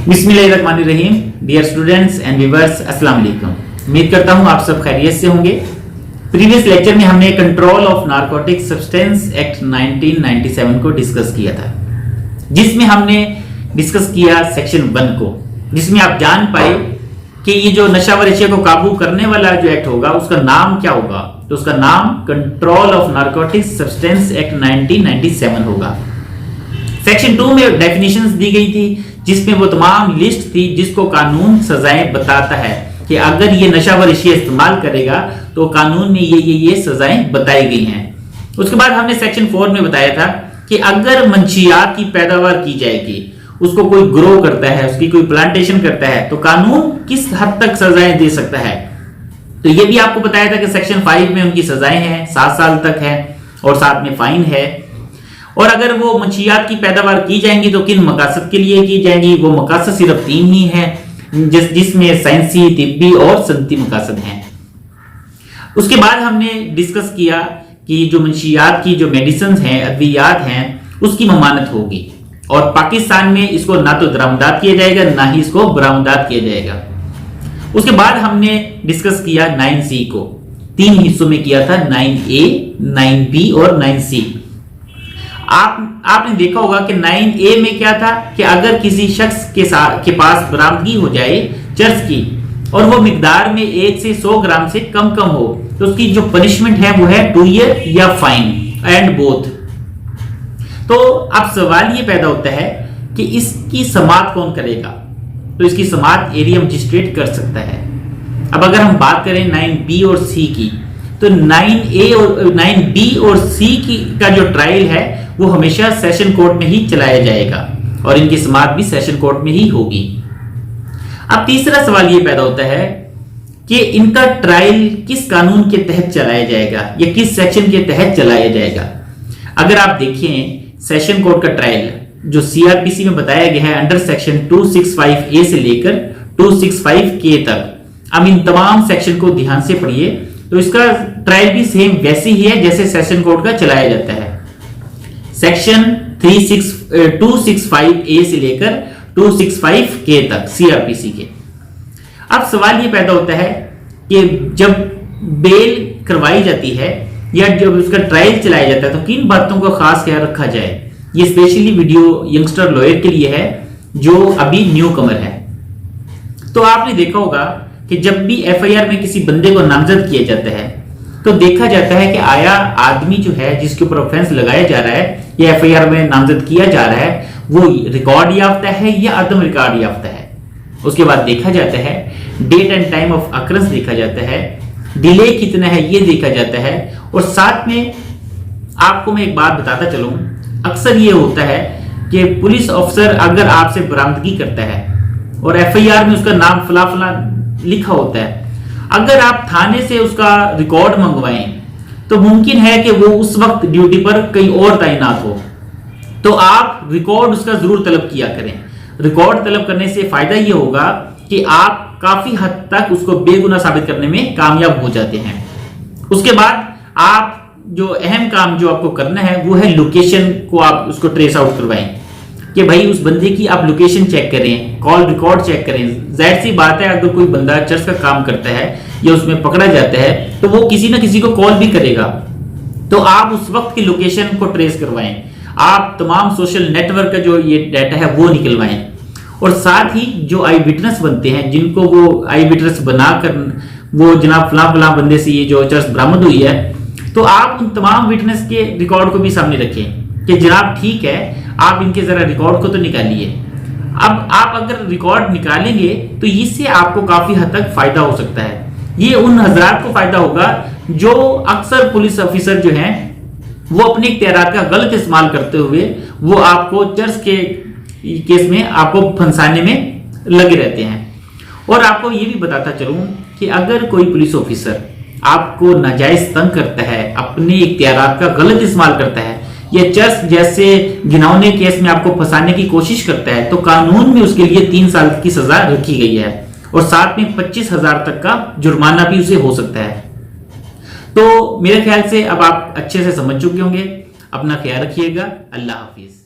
बिस्मिल्लाहिर्रहमानिर्रहीम। Dear students and viewers, अस्सलाम वालेकुम। उम्मीद करता हूं आप सब खैरियत से होंगे। प्रीवियस लेक्चर में हमने control of narcotic substance act 1997 को डिस्कस किया था, जिसमें हमने डिस्कस किया सेक्शन 1 को, जिसमें आप जान पाए कि ये जो नशावर अशिया को काबू करने वाला जो एक्ट होगा उसका नाम क्या होगा। तो उसका नाम control of narcotic substance act 1997 होगा। सेक्शन 2 में डेफिनेशंस दी गई थी, जिसमें वो तमाम लिस्ट थी जिसको कानून सजाएं बताता है कि अगर ये नशावर अशिया इस्तेमाल करेगा तो कानून में ये सजाएं बताई गई हैं। उसके बाद हमने सेक्शन 4 में बताया था कि अगर मंशियात की पैदावार की जाएगी, उसको कोई ग्रो करता है, उसकी कोई प्लांटेशन करता है, तो कानून किस हद तक सजाएं दे सकता है। तो ये भी आपको बताया था कि सेक्शन 5 में उनकी सजाएं हैं 7 साल तक है और साथ में फाइन है। और अगर वो मंशियात की पैदावार की जाएंगी तो किन मकासद के लिए की जाएंगी, वो मकासद सिर्फ 3 ही हैं, जिसमें साइंसी, तिब्बी और सनती मकासद हैं। उसके बाद हमने डिस्कस किया कि जो मंशियात की जो मेडिसिन हैं, अद्वियात हैं, उसकी ममानत होगी और पाकिस्तान में इसको ना तो दरामदात किया जाएगा ना ही इसको बरामदात किया जाएगा। उसके बाद हमने डिस्कस किया 9C को, 3 हिस्सों में किया था, 9A, 9B और 9C। आपने देखा होगा कि 9A में क्या था कि अगर किसी शख्स के पास बरामदगी हो जाए चर्स की और वो मिकदार में 1 से 100 ग्राम से कम हो, तो उसकी जो पनिशमेंट है वो है 2 ईयर या फाइन एंड बोथ। तो अब सवाल ये पैदा होता है कि इसकी समाअत कौन करेगा। तो इसकी समाअत एरिया मजिस्ट्रेट कर सकता है। अब अगर हम बात करें 9B और C की, तो 9A और 9B और C का जो ट्रायल है वो हमेशा सेशन कोर्ट में ही चलाया जाएगा और इनकी समाअत भी सेशन कोर्ट में ही होगी। अब तीसरा सवाल ये पैदा होता है कि इनका ट्रायल किस कानून के तहत चलाया जाएगा या किस सेक्शन के तहत चलाया जाएगा। अगर आप देखें सेशन कोर्ट का ट्रायल जो CRPC में बताया गया है अंडर सेक्शन 265A से लेकर 265K तक, अब इन तमाम सेक्शन को ध्यान से पढ़िए तो इसका ट्रायल भी सेम वैसे ही है जैसे सेशन कोर्ट का चलाया जाता है। सेक्शन 265A से लेकर 265K तक CRPC के। अब सवाल ये पैदा होता है कि जब बेल करवाई जाती है या जब उसका ट्रायल चलाया जाता है तो किन बातों का खास ख्याल रखा जाए। ये स्पेशली वीडियो यंगस्टर लॉयर के लिए है जो अभी न्यू कमर है। तो आपने देखा होगा कि जब भी FIR में किसी बंदे को नामजद किया जाता है तो देखा जाता है कि आया आदमी जो है जिसके ऊपर ऑफेंस लगाया जा रहा है या FIR में नामजद किया जा रहा है वो रिकॉर्ड याफ्ता है या अदम रिकॉर्ड याफ्ता है। उसके बाद देखा जाता है date and time of occurrence देखा जाता है, डिले कितना है ये देखा जाता है। और साथ में आपको मैं एक बात बताता चलूं, अक्सर ये होता है कि पुलिस अफसर अगर आपसे बरामदगी करता है और FIR में उसका नाम फला फला लिखा होता है, अगर आप थाने से उसका रिकॉर्ड मंगवाएं तो मुमकिन है कि वो उस वक्त ड्यूटी पर कहीं और तैनात हो, तो आप रिकॉर्ड उसका जरूर तलब किया करें। रिकॉर्ड तलब करने से फायदा ये होगा कि आप काफी हद तक उसको बेगुनाह साबित करने में कामयाब हो जाते हैं। उसके बाद आप जो अहम काम जो आपको करना है वो है लोकेशन को आप उसको ट्रेस आउट करवाएं कि भाई उस बंदे की आप लोकेशन चेक करें, कॉल रिकॉर्ड चेक करें। जाहिर सी बात है अगर कोई बंदा चर्च का काम करता है या उसमें पकड़ा जाता है तो वो किसी ना किसी को कॉल भी करेगा, तो आप उस वक्त की लोकेशन को ट्रेस करवाएं। आप तमाम सोशल नेटवर्क का जो ये डाटा है वो निकलवाएं और साथ ही जो आई विटनेस बनते हैं जिनको वो आई विटनेस बनाकर वो जनाब फला बंदे से ये जो चर्च बरामद हुई है, तो आप उन तमाम विटनेस के रिकॉर्ड को भी सामने रखें कि जनाब ठीक है आप इनके जरा रिकॉर्ड को तो निकालिए। अब आप अगर रिकॉर्ड निकालेंगे तो इससे आपको काफी हद तक फायदा हो सकता है। ये उन हजरात को फायदा होगा जो अक्सर पुलिस ऑफिसर जो हैं वो अपने इख्तियारात का गलत इस्तेमाल करते हुए वो आपको चर्च के केस में आपको फंसाने में लगे रहते हैं। और आपको ये भी बताता चलूं कि अगर कोई पुलिस ऑफिसर आपको नाजायज तंग करता है, अपने इख्तियारात का गलत इस्तेमाल करता है या चर्च जैसे घिनौने केस में आपको फंसाने की कोशिश करता है, तो कानून में उसके लिए 3 साल की सजा रखी गई है और साथ में 25,000 तक का जुर्माना भी उसे हो सकता है। तो मेरे ख्याल से अब आप अच्छे से समझ चुके होंगे। अपना ख्याल रखिएगा। अल्लाह हाफिज।